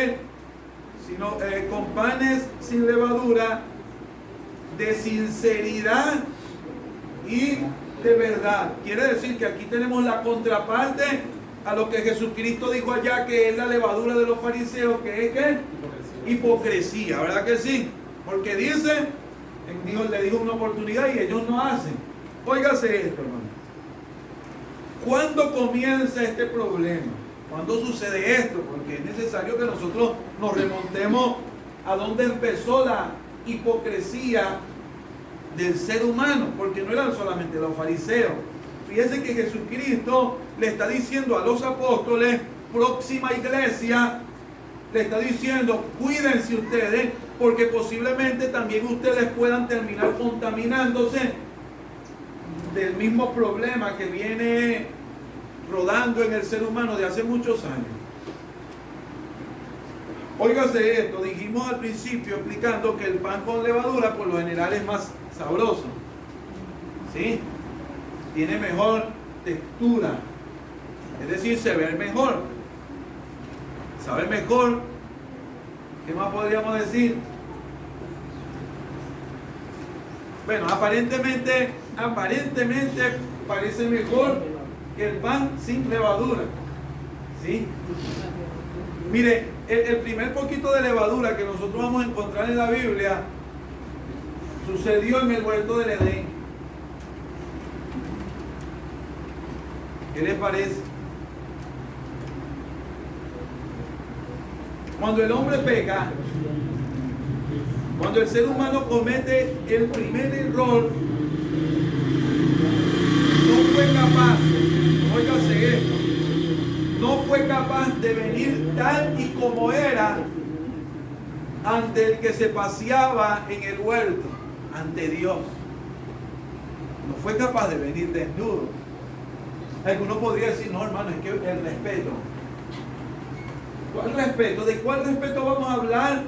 dice, sino con panes sin levadura, de sinceridad y de verdad. Quiere decir que aquí tenemos la contraparte a lo que Jesucristo dijo allá, que es la levadura de los fariseos, que es ¿qué? Hipocresía, ¿verdad que sí? Porque dice, le dijo una oportunidad y ellos no hacen. Óigase esto, hermano. ¿Cuándo comienza este problema? ¿Cuándo sucede esto? Porque es necesario que nosotros nos remontemos a dónde empezó la hipocresía del ser humano, porque no eran solamente los fariseos. Fíjense que Jesucristo le está diciendo a los apóstoles, próxima iglesia, le está diciendo, cuídense ustedes, porque posiblemente también ustedes puedan terminar contaminándose del mismo problema que viene rodando en el ser humano de hace muchos años. Óigase esto, dijimos al principio explicando que el pan con levadura por lo general es más sabroso, ¿sí? Tiene mejor textura, es decir, se ve mejor, sabe mejor. ¿Qué más podríamos decir? Bueno, aparentemente parece mejor que el pan sin levadura, ¿sí? Mire, el primer poquito de levadura que nosotros vamos a encontrar en la Biblia sucedió en el huerto del Edén. ¿Qué les parece? Cuando el hombre peca, cuando el ser humano comete el primer error, no fue capaz, óigase esto, no fue capaz de venir tal y como era ante el que se paseaba en el huerto, ante Dios. No fue capaz de venir desnudo. Alguno podría decir, no hermano, es que el respeto. ¿Cuál respeto? ¿De cuál respeto vamos a hablar?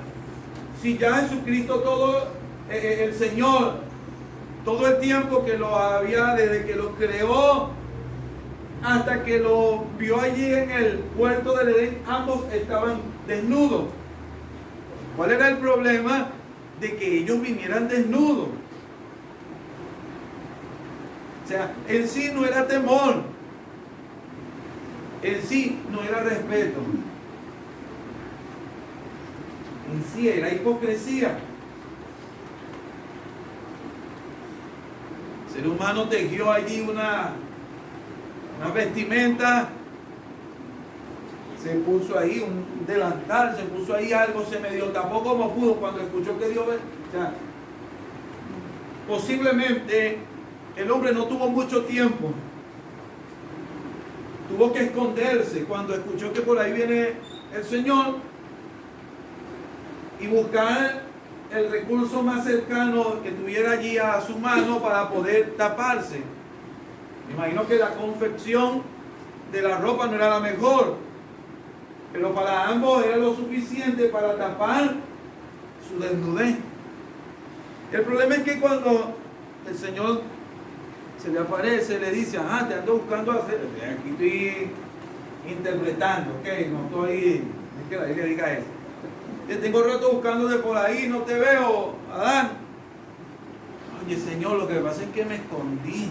Si ya Jesucristo, todo el Señor, todo el tiempo que lo había, desde que lo creó hasta que lo vio allí en el huerto del Edén, ambos estaban desnudos. ¿Cuál era el problema? De que ellos vinieran desnudos. O sea, en sí no era temor, en sí no era respeto, en sí era hipocresía. El ser humano tejió allí una vestimenta, se puso ahí un delantal, se puso ahí algo, se medio tapó como pudo cuando escuchó que Dios... O sea, posiblemente el hombre no tuvo mucho tiempo, tuvo que esconderse cuando escuchó que por ahí viene el Señor y buscar el recurso más cercano que tuviera allí a su mano para poder taparse. Me imagino que la confección de la ropa no era la mejor, pero para ambos era lo suficiente para tapar su desnudez. El problema es que cuando el Señor se le aparece, le dice, te ando buscando hacer, aquí estoy interpretando, ok, no estoy, es que la Biblia diga eso. Te tengo rato buscándote por ahí, no te veo, Adán. Oye, Señor, lo que pasa es que me escondí.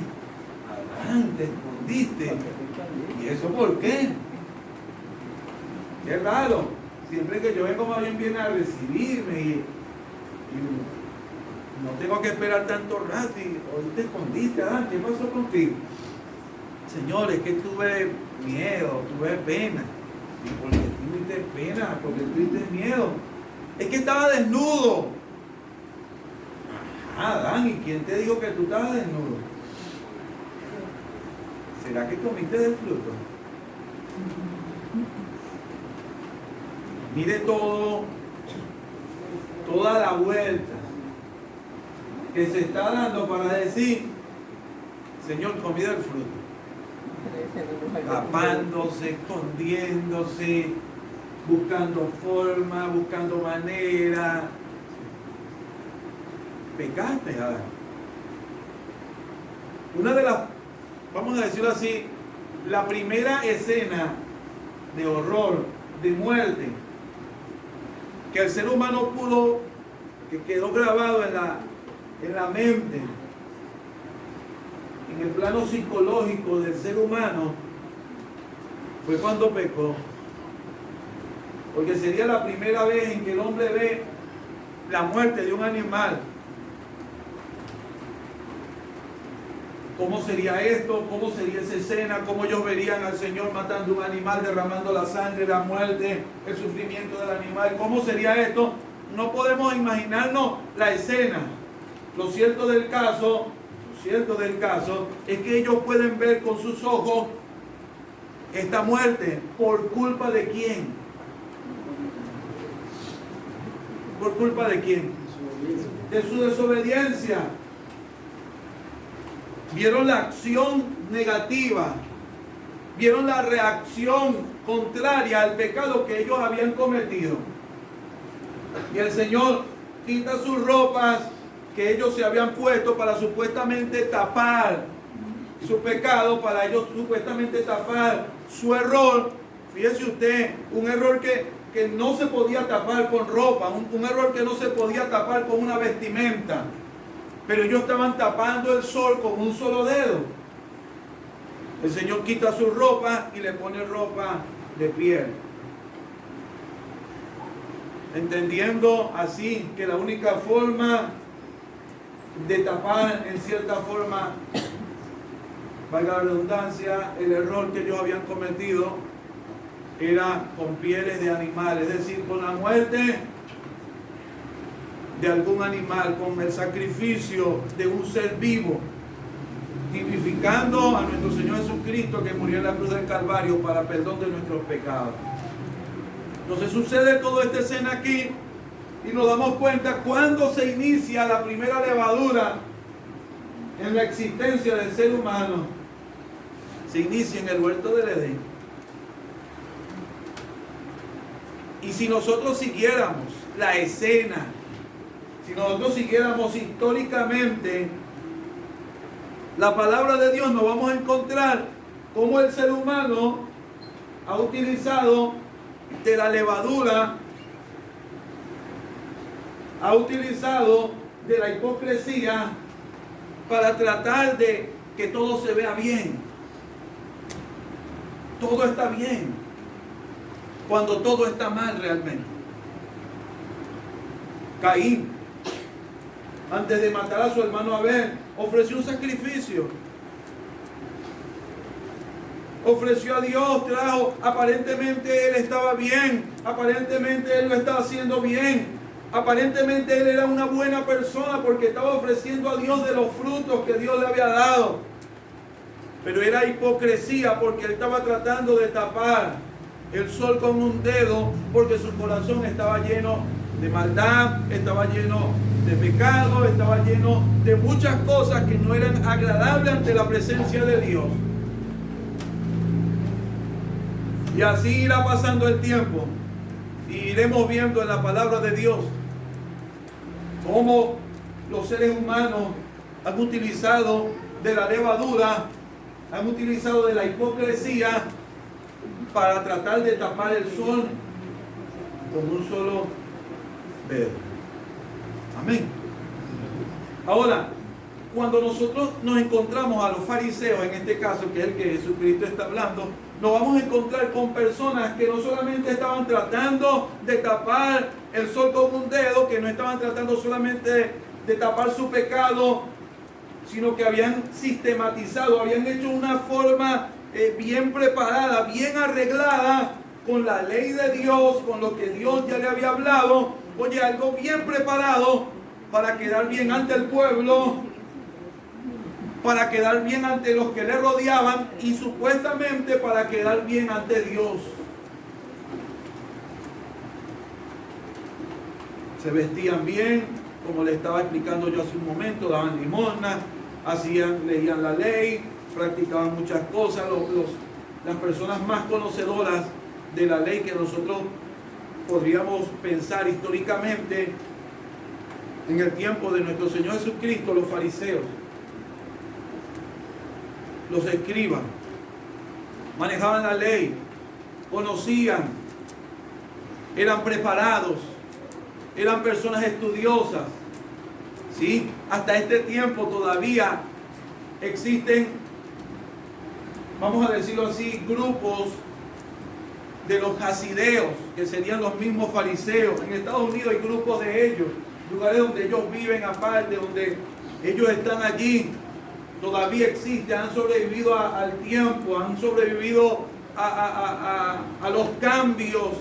Adán, te escondiste. ¿Y eso por qué? Qué raro. Siempre que yo vengo, más bien viene a recibirme y no tengo que esperar tanto rato. Y hoy te escondiste, Adán, ¿qué pasó contigo? Señor, es que tuve miedo, tuve pena. ¿Y por qué tuviste pena? ¿Por qué tuviste miedo? Es que estaba desnudo. Adán, ¿y quién te dijo que tú estabas desnudo? ¿Será que comiste del fruto? Mire toda la vuelta que se está dando para decir, Señor, comí del fruto. Tapándose, escondiéndose, buscando forma, buscando manera. Pecaste, Adán. Una de las, vamos a decirlo así, la primera escena de horror, de muerte, que el ser humano pudo, que quedó grabado en la mente, en el plano psicológico del ser humano, fue cuando pecó. Porque sería la primera vez en que el hombre ve la muerte de un animal. ¿Cómo sería esto? ¿Cómo sería esa escena? ¿Cómo ellos verían al Señor matando un animal, derramando la sangre, la muerte, el sufrimiento del animal? ¿Cómo sería esto? No podemos imaginarnos la escena. Lo cierto del caso es que ellos pueden ver con sus ojos esta muerte. ¿Por culpa de quién? ¿Por culpa de quién? De su desobediencia. Vieron la acción negativa, vieron la reacción contraria al pecado que ellos habían cometido. Y el Señor quita sus ropas que ellos se habían puesto para supuestamente tapar su pecado, para ellos supuestamente tapar su error. Fíjese usted, un error que no se podía tapar con ropa, un error que no se podía tapar con una vestimenta. Pero ellos estaban tapando el sol con un solo dedo. El Señor quita su ropa y le pone ropa de piel. Entendiendo así que la única forma de tapar en cierta forma, valga la redundancia, el error que ellos habían cometido era con pieles de animales, es decir, con la muerte de algún animal, con el sacrificio de un ser vivo, tipificando a nuestro Señor Jesucristo, que murió en la cruz del Calvario para perdón de nuestros pecados. Entonces sucede toda esta escena aquí y nos damos cuenta cuando se inicia la primera levadura en la existencia del ser humano. Se inicia en el huerto del Edén. Y si nosotros siguiéramos la escena, si nosotros siguiéramos históricamente la palabra de Dios, nos vamos a encontrar cómo el ser humano ha utilizado de la levadura, ha utilizado de la hipocresía para tratar de que todo se vea bien. Todo está bien, cuando todo está mal realmente. Caín, antes de matar a su hermano Abel, ofreció un sacrificio. Ofreció a Dios, trajo, aparentemente él estaba bien, aparentemente él lo estaba haciendo bien, aparentemente él era una buena persona porque estaba ofreciendo a Dios de los frutos que Dios le había dado. Pero era hipocresía porque él estaba tratando de tapar el sol con un dedo porque su corazón estaba lleno de maldad, estaba lleno de pecado, estaba lleno de muchas cosas que no eran agradables ante la presencia de Dios. Y así irá pasando el tiempo y iremos viendo en la palabra de Dios cómo los seres humanos han utilizado de la levadura, han utilizado de la hipocresía para tratar de tapar el sol con un solo dedo. Amén. Ahora, cuando nosotros nos encontramos a los fariseos, en este caso, que es el que Jesucristo está hablando, nos vamos a encontrar con personas que no solamente estaban tratando de tapar el sol con un dedo, que no estaban tratando solamente de tapar su pecado, sino que habían sistematizado, habían hecho una forma bien preparada, bien arreglada, con la ley de Dios, con lo que Dios ya le había hablado. Oye, algo bien preparado para quedar bien ante el pueblo, para quedar bien ante los que le rodeaban y supuestamente para quedar bien ante Dios. Se vestían bien, como le estaba explicando yo hace un momento, daban limosna, leían la ley, practicaban muchas cosas. Las personas más conocedoras de la ley que nosotros podríamos pensar históricamente en el tiempo de nuestro Señor Jesucristo, los fariseos, los escribas, manejaban la ley, conocían, eran preparados, eran personas estudiosas. ¿Sí? Hasta este tiempo todavía existen, vamos a decirlo así, grupos de los hasideos, que serían los mismos fariseos. En Estados Unidos hay grupos de ellos, lugares donde ellos viven aparte, donde ellos están allí. Todavía existen, han sobrevivido al tiempo, han sobrevivido a los cambios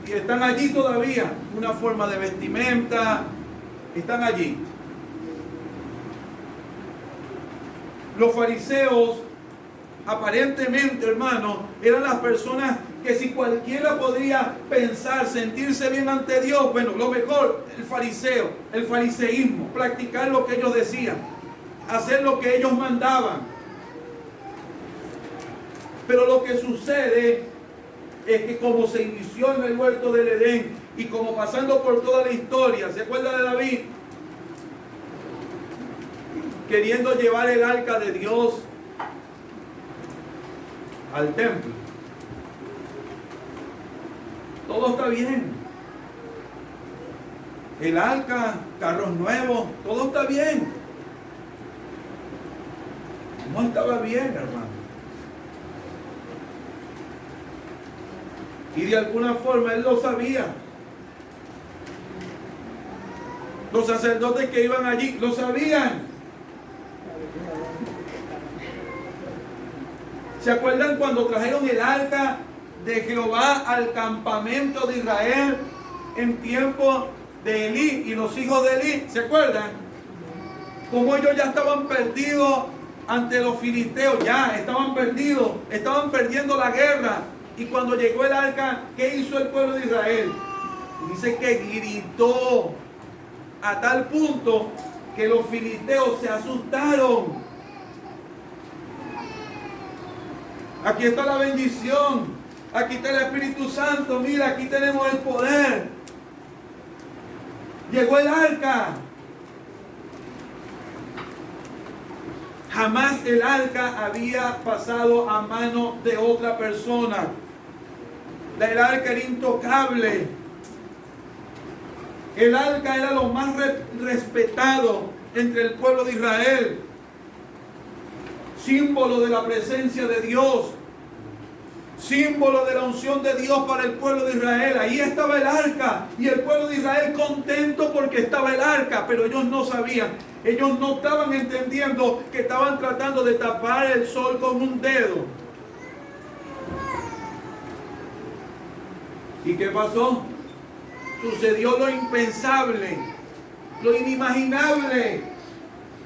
y están allí todavía. Una forma de vestimenta, están allí. Los fariseos, aparentemente, hermanos, eran las personas que si cualquiera podría pensar, sentirse bien ante Dios, bueno, lo mejor, el fariseo, el fariseísmo, practicar lo que ellos decían, hacer lo que ellos mandaban. Pero lo que sucede es que como se inició en el huerto del Edén y como pasando por toda la historia, ¿se acuerda de David? Queriendo llevar el arca de Dios al templo. Todo está bien. El arca, carros nuevos, todo está bien. No estaba bien, hermano. Y de alguna forma él lo sabía. Los sacerdotes que iban allí lo sabían. ¿Se acuerdan cuando trajeron el arca de Jehová al campamento de Israel en tiempo de Elí y los hijos de Elí? ¿Se acuerdan? Como ellos ya estaban perdidos ante los filisteos, ya estaban perdidos, estaban perdiendo la guerra. Y cuando llegó el arca, ¿qué hizo el pueblo de Israel? Dice que gritó a tal punto que los filisteos se asustaron. Aquí está la bendición. Aquí está el Espíritu Santo. Mira, aquí tenemos el poder. Llegó el arca. Jamás el arca había pasado a mano de otra persona. El arca era intocable. El arca era lo más respetado entre el pueblo de Israel. Símbolo de la presencia de Dios. Símbolo de la unción de Dios para el pueblo de Israel. Ahí estaba el arca. Y el pueblo de Israel contento porque estaba el arca. Pero ellos no sabían. Ellos no estaban entendiendo que estaban tratando de tapar el sol con un dedo. ¿Y qué pasó? Sucedió lo impensable, lo inimaginable.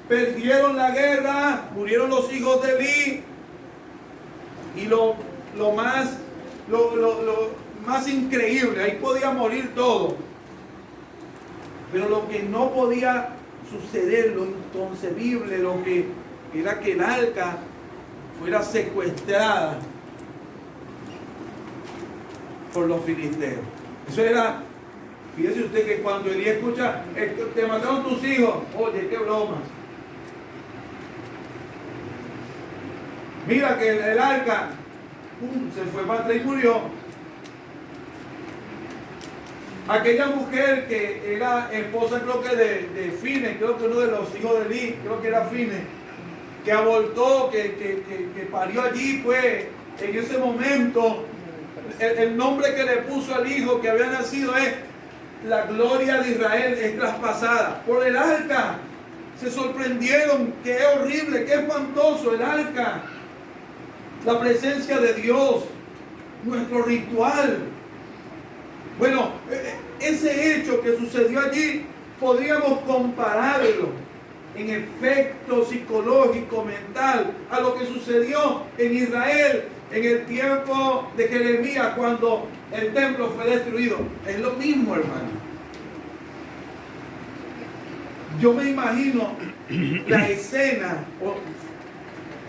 Perdieron la guerra, murieron los hijos de Elí. Y lo más increíble, ahí podía morir todo. Pero lo que no podía suceder, lo inconcebible, lo que era que el arca fuera secuestrada por los filisteos. Eso era, fíjese usted que cuando Elí escucha, te mataron tus hijos, oye, qué broma. Mira que el arca se fue para atrás y murió. Aquella mujer que era esposa, creo que de Fines, creo que uno de los hijos de Elí, creo que era Fines, que abortó, que parió allí, pues en ese momento el nombre que le puso al hijo que había nacido es: la gloria de Israel es traspasada por el arca. Se sorprendieron, qué horrible, qué espantoso el arca. La presencia de Dios, nuestro ritual. Bueno, ese hecho que sucedió allí, podríamos compararlo en efecto psicológico, mental, a lo que sucedió en Israel en el tiempo de Jeremías, cuando el templo fue destruido. Es lo mismo, hermano. Yo me imagino la escena,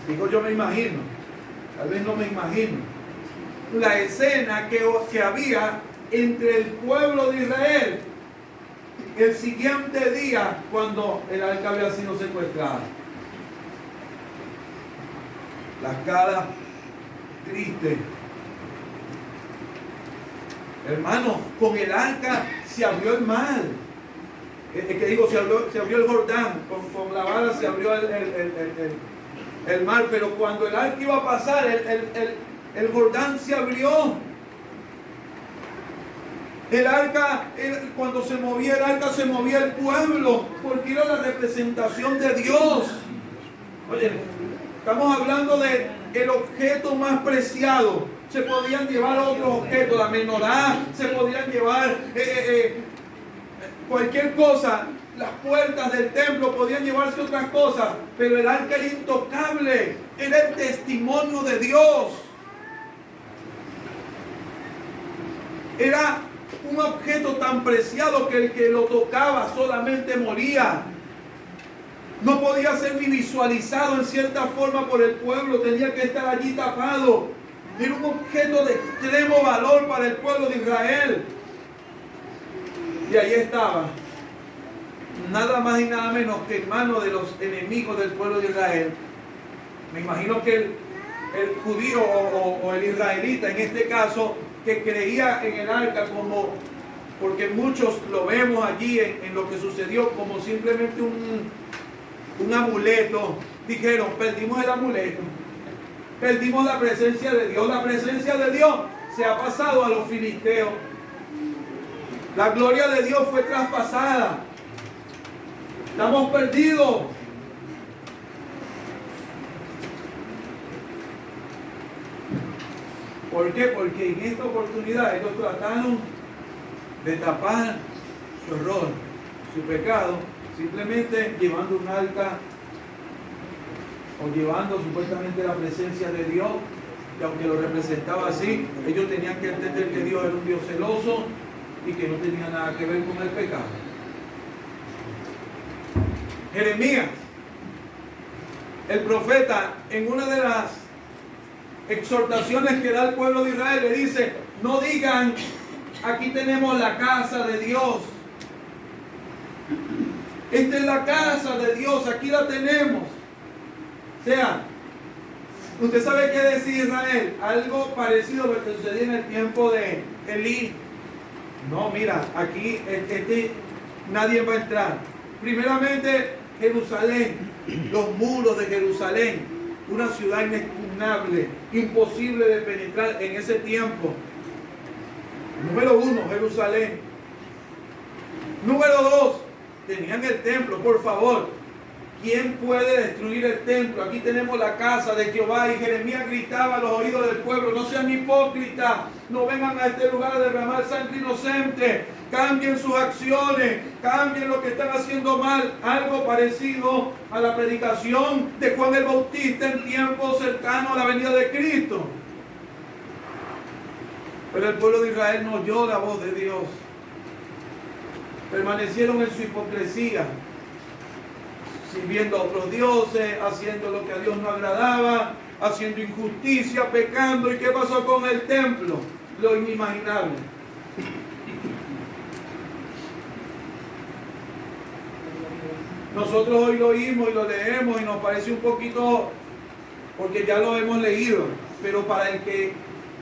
digo yo me imagino, tal vez no me imagino, la escena que había entre el pueblo de Israel el siguiente día cuando el arca había sido secuestrada. Las caras tristes. Hermano, con el arca se abrió el mar. Se abrió el Jordán. Con la vara se abrió el mar. Pero cuando el arca iba a pasar, el Jordán se abrió. El arca, cuando se movía el arca, se movía el pueblo, porque era la representación de Dios. Oye, estamos hablando de el objeto más preciado. Se podían llevar otros objetos, la menorá, se podían llevar cualquier cosa. Las puertas del templo podían llevarse otras cosas, pero el arca era intocable, era el testimonio de Dios. Era un objeto tan preciado que el que lo tocaba solamente moría. No podía ser ni visualizado en cierta forma por el pueblo, tenía que estar allí tapado. Era un objeto de extremo valor para el pueblo de Israel. Y ahí estaba, nada más y nada menos que en manos de los enemigos del pueblo de Israel. Me imagino que el judío o el israelita en este caso, que creía en el arca como, porque muchos lo vemos allí en lo que sucedió como simplemente un amuleto. Dijeron, perdimos el amuleto, perdimos la presencia de Dios. La presencia de Dios se ha pasado a los filisteos. La gloria de Dios fue traspasada. Estamos perdidos. ¿Por qué? Porque en esta oportunidad ellos trataron de tapar su error, su pecado, simplemente llevando un arca o llevando supuestamente la presencia de Dios, que aunque lo representaba así, ellos tenían que entender que Dios era un Dios celoso y que no tenía nada que ver con el pecado. Jeremías, el profeta, en una de las exhortaciones que da al pueblo de Israel, le dice, no digan, aquí tenemos la casa de Dios. Esta es la casa de Dios, aquí la tenemos. O sea, usted sabe qué decía Israel, algo parecido a lo que sucedía en el tiempo de Elí. No, mira, aquí nadie va a entrar. Primeramente, Jerusalén, los muros de Jerusalén, una ciudad inexpugnable, imposible de penetrar en ese tiempo. Número 1, Jerusalén. Número 2, tenían el templo, por favor. ¿Quién puede destruir el templo? Aquí tenemos la casa de Jehová. Y Jeremías gritaba a los oídos del pueblo, no sean hipócritas, no vengan a este lugar a derramar sangre inocente, cambien sus acciones, cambien lo que están haciendo mal. Algo parecido a la predicación de Juan el Bautista en tiempos cercanos a la venida de Cristo. Pero el pueblo de Israel no oyó la voz de Dios. Permanecieron en su hipocresía, sirviendo a otros dioses, haciendo lo que a Dios no agradaba, haciendo injusticia, pecando. ¿Y qué pasó con el templo? Lo inimaginable. Nosotros hoy lo oímos y lo leemos y nos parece un poquito, porque ya lo hemos leído, pero para el que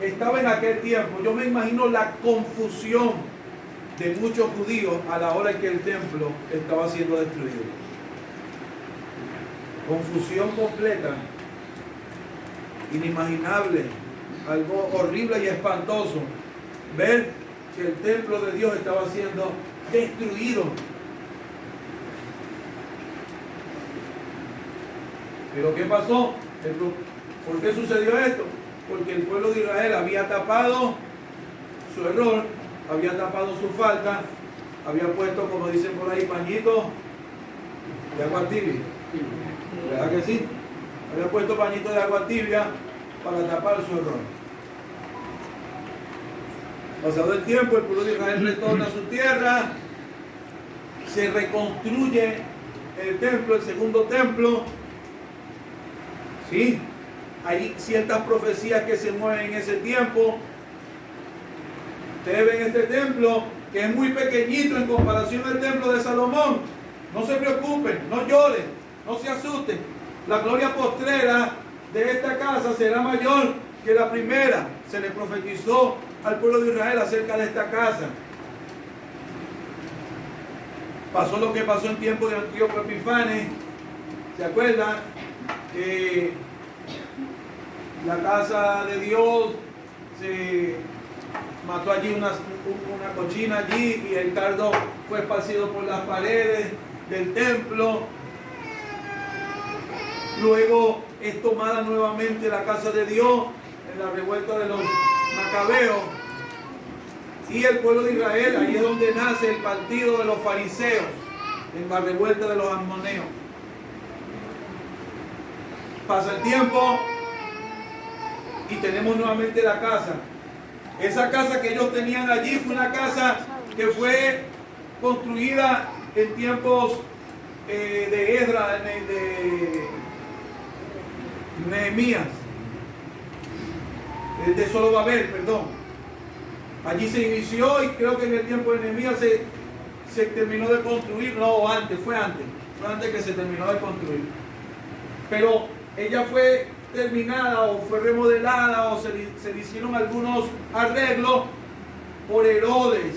estaba en aquel tiempo, yo me imagino la confusión de muchos judíos a la hora en que el templo estaba siendo destruido. Confusión completa, inimaginable, algo horrible y espantoso, ver que el templo de Dios estaba siendo destruido. Pero ¿qué pasó? ¿Por qué sucedió esto? Porque el pueblo de Israel había tapado su error, había tapado su falta, había puesto, como dicen por ahí, pañitos de agua tibia. ¿Verdad que sí? Había puesto pañitos de agua tibia para tapar su error. Pasado el tiempo, el pueblo de Israel retorna a su tierra, se reconstruye el templo, el segundo templo. Sí, hay ciertas profecías que se mueven en ese tiempo. Ustedes ven este templo que es muy pequeñito en comparación al templo de Salomón. No se preocupen, no lloren, no se asusten. La gloria postrera de esta casa será mayor que la primera. Se le profetizó al pueblo de Israel acerca de esta casa. Pasó lo que pasó en tiempo de Antíoco Epifanes, ¿se acuerdan? La casa de Dios se mató allí una cochina allí y el cardo fue esparcido por las paredes del templo. Luego es tomada nuevamente la casa de Dios en la revuelta de los macabeos. Y el pueblo de Israel, ahí es donde nace el partido de los fariseos, en la revuelta de los ammoneos. Pasa el tiempo y tenemos nuevamente la casa. Esa casa que ellos tenían allí fue una casa que fue construida en tiempos de Esdras, de Nehemías, de Zorobabel, perdón. Allí se inició y creo que en el tiempo de Nehemías se terminó de construir, no, antes, fue antes que se terminó de construir. Pero ella fue terminada o fue remodelada o se le hicieron algunos arreglos por Herodes.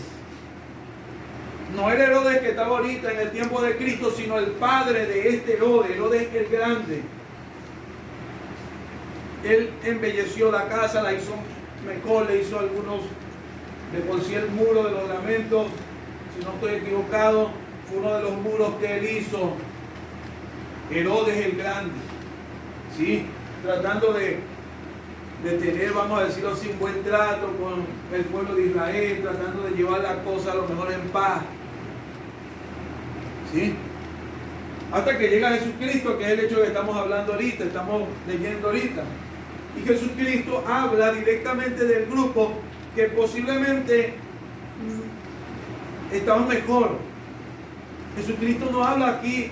No el Herodes que estaba ahorita en el tiempo de Cristo, sino el padre de este Herodes, Herodes el Grande. Él embelleció la casa, la hizo mejor, le hizo algunos, de por sí el muro de los lamentos, si no estoy equivocado, fue uno de los muros que él hizo, Herodes el Grande, ¿sí? Tratando de tener, vamos a decirlo así, un buen trato con el pueblo de Israel, tratando de llevar la cosa a lo mejor en paz, ¿sí? Hasta que llega Jesucristo, que es el hecho que estamos hablando ahorita, estamos leyendo ahorita. Y Jesucristo habla directamente del grupo que posiblemente estaban mejor. Jesucristo no habla aquí,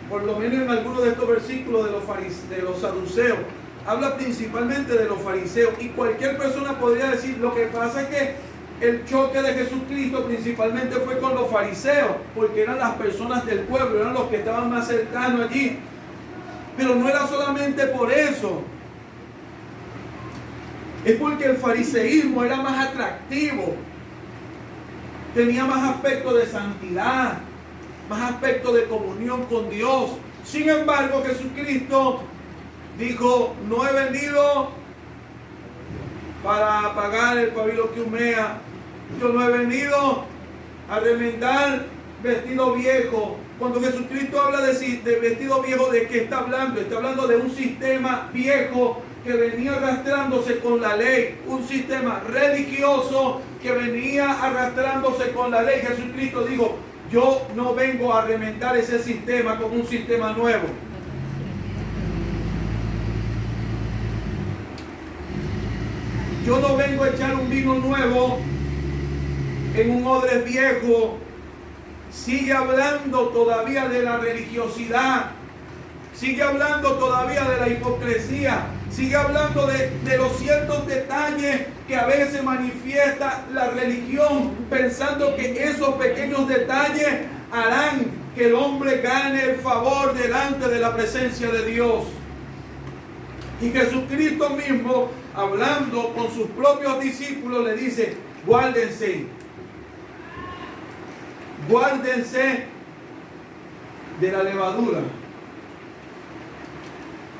por lo menos en algunos de estos versículos, de los saduceos. Habla principalmente de los fariseos. Y cualquier persona podría decir, lo que pasa es que el choque de Jesucristo principalmente fue con los fariseos, porque eran las personas del pueblo, eran los que estaban más cercanos allí. Pero no era solamente por eso. Es porque el fariseísmo era más atractivo, tenía más aspecto de santidad, más aspecto de comunión con Dios. Sin embargo, Jesucristo dijo, no he venido para pagar el pabilo que humea, yo no he venido a remendar vestido viejo. Cuando Jesucristo habla de vestido viejo, ¿de qué está hablando? Está hablando de un sistema viejo que venía arrastrándose con la ley, un sistema religioso que venía arrastrándose con la ley. Jesucristo dijo, yo no vengo a remendar ese sistema con un sistema nuevo. Yo no vengo a echar un vino nuevo en un odre viejo. Sigue hablando todavía de la religiosidad. Sigue hablando todavía de la hipocresía. Sigue hablando de los ciertos detalles que a veces manifiesta la religión, pensando que esos pequeños detalles harán que el hombre gane el favor delante de la presencia de Dios. Y Jesucristo mismo, hablando con sus propios discípulos, le dice, guárdense de la levadura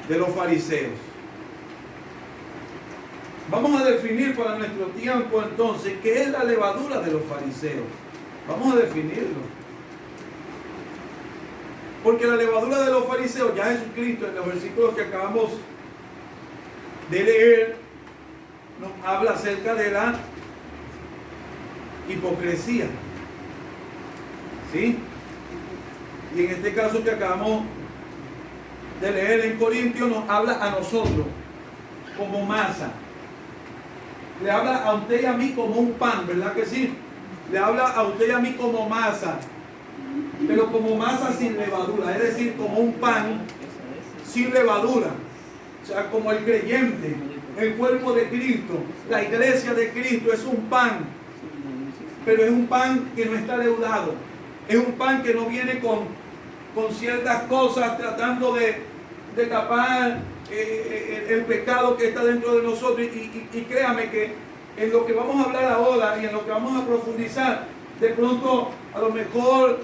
de los fariseos. Vamos a definir para nuestro tiempo entonces qué es la levadura de los fariseos. Vamos a definirlo. Porque la levadura de los fariseos, ya Jesucristo en los versículos que acabamos de leer, nos habla acerca de la hipocresía. ¿Sí? Y en este caso que acabamos de leer en Corintios, nos habla a nosotros como masa. Le habla a usted y a mí como un pan, ¿verdad que sí? Le habla a usted y a mí como masa, pero como masa sin levadura, es decir, como un pan sin levadura. O sea, como el creyente, el cuerpo de Cristo, la iglesia de Cristo es un pan, pero es un pan que no está leudado. Es un pan que no viene con ciertas cosas tratando de tapar el pecado que está dentro de nosotros. Y créame que en lo que vamos a hablar ahora y en lo que vamos a profundizar, de pronto a lo mejor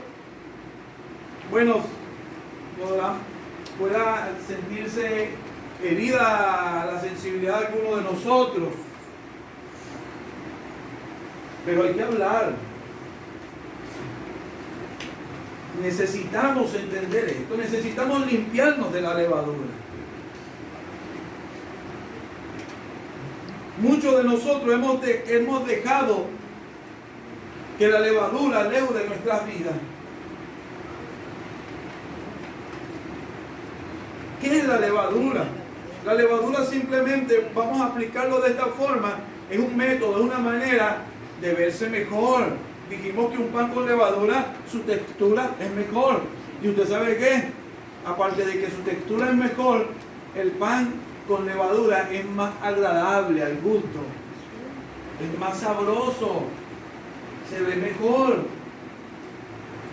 bueno, pueda sentirse herida la sensibilidad de alguno de nosotros. Pero hay que hablar. Necesitamos entender esto, necesitamos limpiarnos de la levadura. Muchos de nosotros hemos dejado que la levadura leude nuestras vidas. ¿Qué es la levadura? La levadura simplemente, vamos a aplicarlo de esta forma, es un método, es una manera de verse mejor. Dijimos que un pan con levadura, su textura es mejor. ¿Y usted sabe qué? Aparte de que su textura es mejor, el pan con levadura es más agradable al gusto. Es más sabroso. Se ve mejor.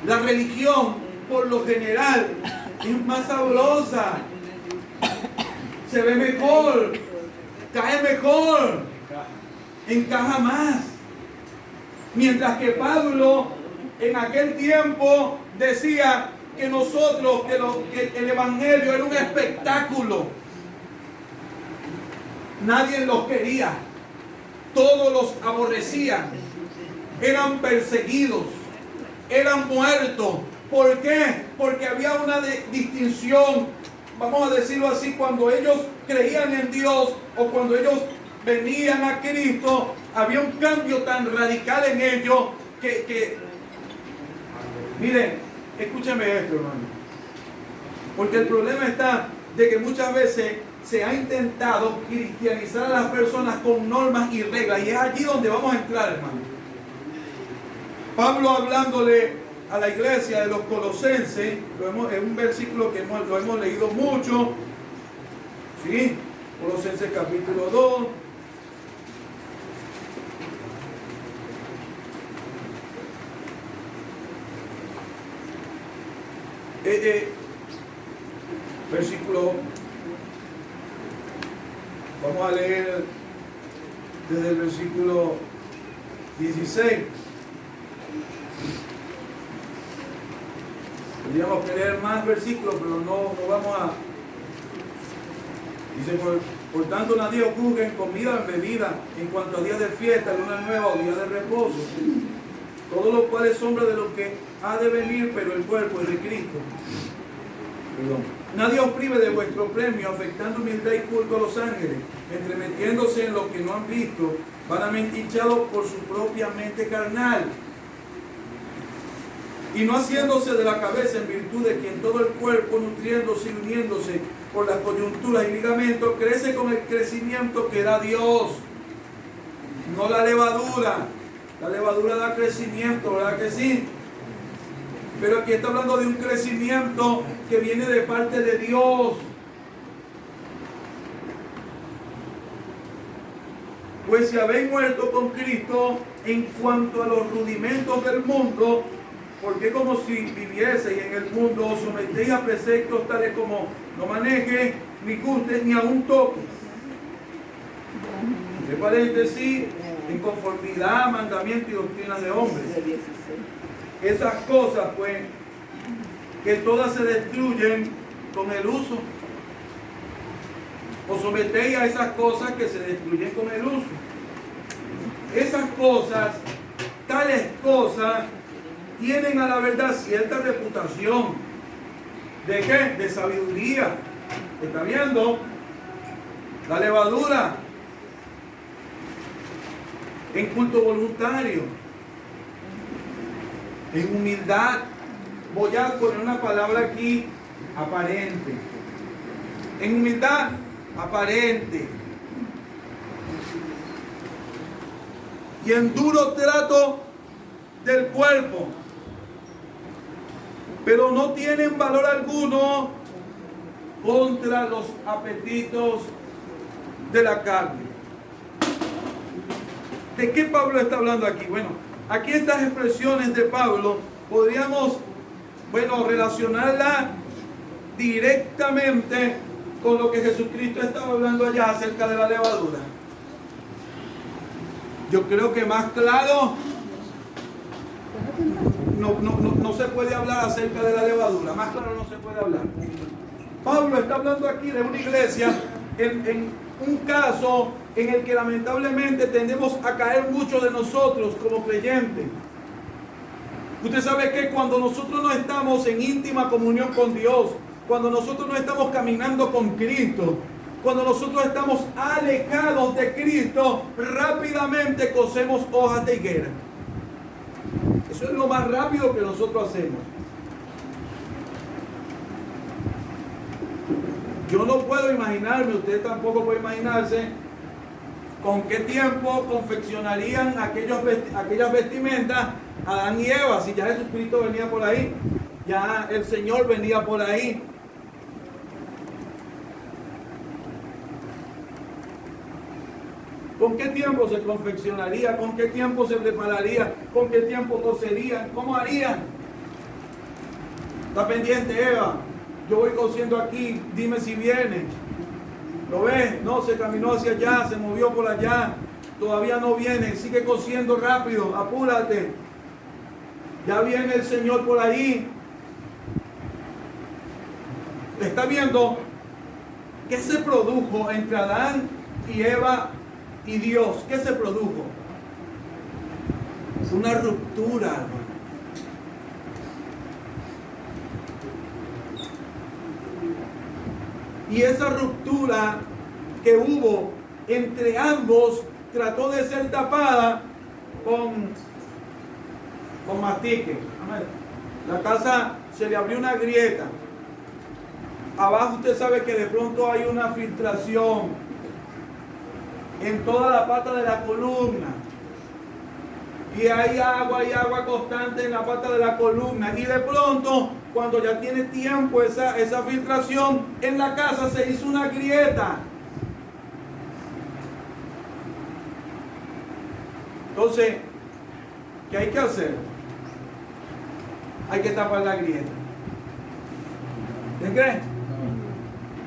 La religión, por lo general, es más sabrosa. Se ve mejor. Cae mejor. Encaja más. Mientras que Pablo en aquel tiempo decía que nosotros, que el evangelio era un espectáculo. Nadie los quería. Todos los aborrecían. Eran perseguidos. Eran muertos. ¿Por qué? Porque había una distinción, vamos a decirlo así, cuando ellos creían en Dios o cuando ellos venían a Cristo, había un cambio tan radical en ellos que miren, escúchame esto, hermano. Porque el problema está de que muchas veces se ha intentado cristianizar a las personas con normas y reglas. Y es allí donde vamos a entrar, hermano. Pablo hablándole a la iglesia de los Colosenses, es un versículo que lo hemos leído mucho. ¿Sí? Colosenses capítulo 2. Versículo, vamos a leer desde el versículo 16. Tendríamos que leer más versículos, pero no vamos a. Dice, por tanto nadie os juzgue en comida o en bebida, en cuanto a días de fiesta, luna nueva o día de reposo, todo lo cual es sombra de lo que ha de venir, pero el cuerpo es de Cristo. Perdón. Nadie os prive de vuestro premio, afectando humildad y culto a los ángeles, entremetiéndose en lo que no han visto, vanamente hinchados por su propia mente carnal, y no haciéndose de la cabeza en virtud de quien todo el cuerpo, nutriéndose y uniéndose por las coyunturas y ligamentos, crece con el crecimiento que da Dios, no la levadura. La levadura da crecimiento, ¿verdad que sí? Pero aquí está hablando de un crecimiento que viene de parte de Dios. Pues si habéis muerto con Cristo en cuanto a los rudimentos del mundo, porque como si vivieseis en el mundo, os sometéis a preceptos tales como no manejes, ni gustes, ni aun toques. ¿Qué paréntesis? En conformidad a mandamientos y doctrinas de hombres. Esas cosas, pues, que todas se destruyen con el uso. Os sometéis a esas cosas que se destruyen con el uso. Esas cosas, tales cosas, tienen a la verdad cierta reputación. ¿De qué? De sabiduría. ¿Está viendo? La levadura. En culto voluntario, en humildad. Voy a poner una palabra aquí, aparente. En humildad, aparente. Y en duro trato del cuerpo. Pero no tienen valor alguno contra los apetitos de la carne. ¿De qué Pablo está hablando aquí? Bueno, aquí estas expresiones de Pablo podríamos, relacionarlas directamente con lo que Jesucristo estaba hablando allá acerca de la levadura. Yo creo que más claro no se puede hablar acerca de la levadura. Más claro no se puede hablar. Pablo está hablando aquí de una iglesia en un caso en el que lamentablemente tendemos a caer muchos de nosotros como creyentes. Usted sabe que cuando nosotros no estamos en íntima comunión con Dios, cuando nosotros no estamos caminando con Cristo, cuando nosotros estamos alejados de Cristo, rápidamente cosemos hojas de higuera. Eso es lo más rápido que nosotros hacemos. Yo no puedo imaginarme, usted tampoco puede imaginarse, con qué tiempo confeccionarían aquellas vestimentas Adán y Eva, si ya Jesucristo venía por ahí, ya el Señor venía por ahí. ¿Con qué tiempo se confeccionaría? ¿Con qué tiempo se prepararía? ¿Con qué tiempo coserían? ¿Cómo harían? Está pendiente, Eva. Yo voy cosiendo aquí, dime si viene. ¿Lo ves? No, se caminó hacia allá, se movió por allá. Todavía no viene, sigue cosiendo rápido, apúrate. Ya viene el Señor por ahí. ¿Está viendo qué se produjo entre Adán y Eva y Dios? ¿Qué se produjo? Una ruptura, hermano. Y esa ruptura que hubo entre ambos trató de ser tapada con mastique. La casa se le abrió una grieta. Abajo usted sabe que de pronto hay una filtración en toda la pata de la columna. Y hay agua constante en la pata de la columna. Y de pronto, cuando ya tiene tiempo esa filtración, en la casa se hizo una grieta. Entonces, ¿qué hay que hacer? Hay que tapar la grieta. ¿Qué crees?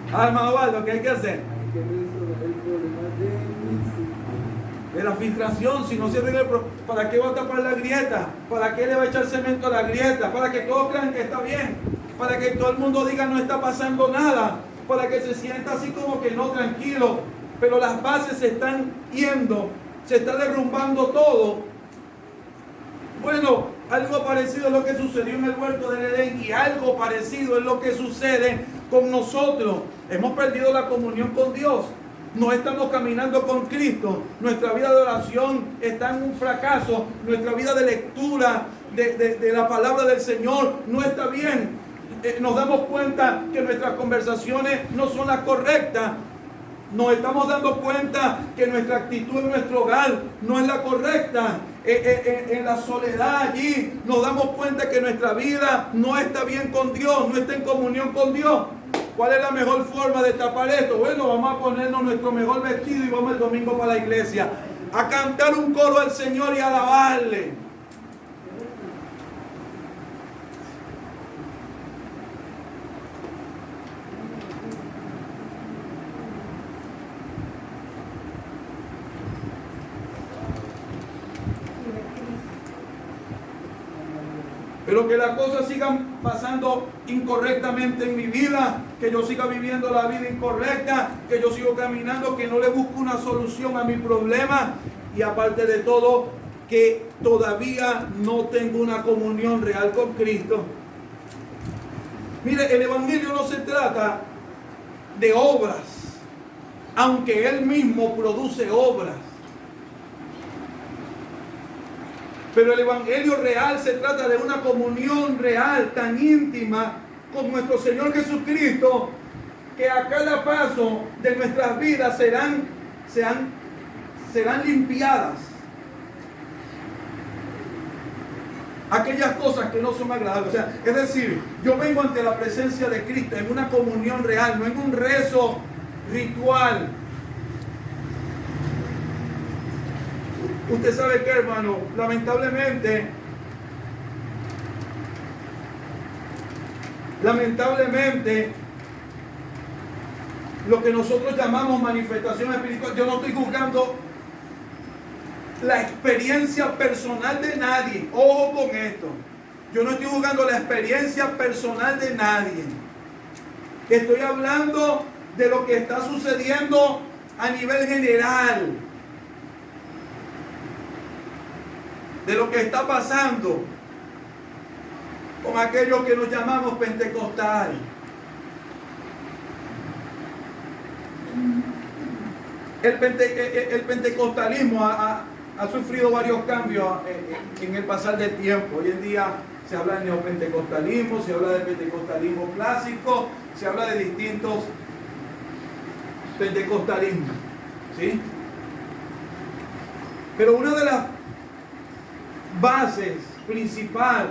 Hermano Waldo, ¿qué hay que hacer? Hay que resolver el problema de la filtración. Si no se arregla el problema, ¿para qué va a tapar la grieta? ¿Para qué le va a echar cemento a la grieta? Para que todos crean que está bien, para que todo el mundo diga no está pasando nada, para que se sienta así como que no, tranquilo, pero las bases se están yendo, se está derrumbando todo. Bueno, algo parecido es lo que sucedió en el huerto del Edén, y algo parecido es lo que sucede con nosotros. Hemos perdido la comunión con Dios. No estamos caminando con Cristo. Nuestra vida de oración está en un fracaso. Nuestra vida de lectura de la palabra del Señor no está bien. Nos damos cuenta que nuestras conversaciones no son las correctas. Nos estamos dando cuenta que nuestra actitud en nuestro hogar no es la correcta. En la soledad allí nos damos cuenta que nuestra vida no está bien con Dios, no está en comunión con Dios. ¿Cuál es la mejor forma de tapar esto? Bueno, vamos a ponernos nuestro mejor vestido y vamos el domingo para la iglesia a cantar un coro al Señor y a alabarle. Pero que las cosas sigan pasando incorrectamente en mi vida, que yo siga viviendo la vida incorrecta, que yo sigo caminando, que no le busco una solución a mi problema, y aparte de todo, que todavía no tengo una comunión real con Cristo. Mire, el Evangelio no se trata de obras, aunque Él mismo produce obras. Pero el Evangelio real se trata de una comunión real, tan íntima con nuestro Señor Jesucristo, que a cada paso de nuestras vidas serán limpiadas aquellas cosas que no son agradables. O sea, es decir, yo vengo ante la presencia de Cristo en una comunión real, no en un rezo ritual. Usted sabe que, hermano, lamentablemente, lo que nosotros llamamos manifestación espiritual, yo no estoy juzgando la experiencia personal de nadie, ojo con esto. Yo no estoy juzgando la experiencia personal de nadie. Estoy hablando de lo que está sucediendo a nivel general. De lo que está pasando con aquellos que nos llamamos pentecostales. El pentecostalismo ha sufrido varios cambios en el pasar del tiempo. Hoy en día se habla de neopentecostalismo, se habla de pentecostalismo clásico, se habla de distintos pentecostalismos, ¿sí? Pero una de las bases principal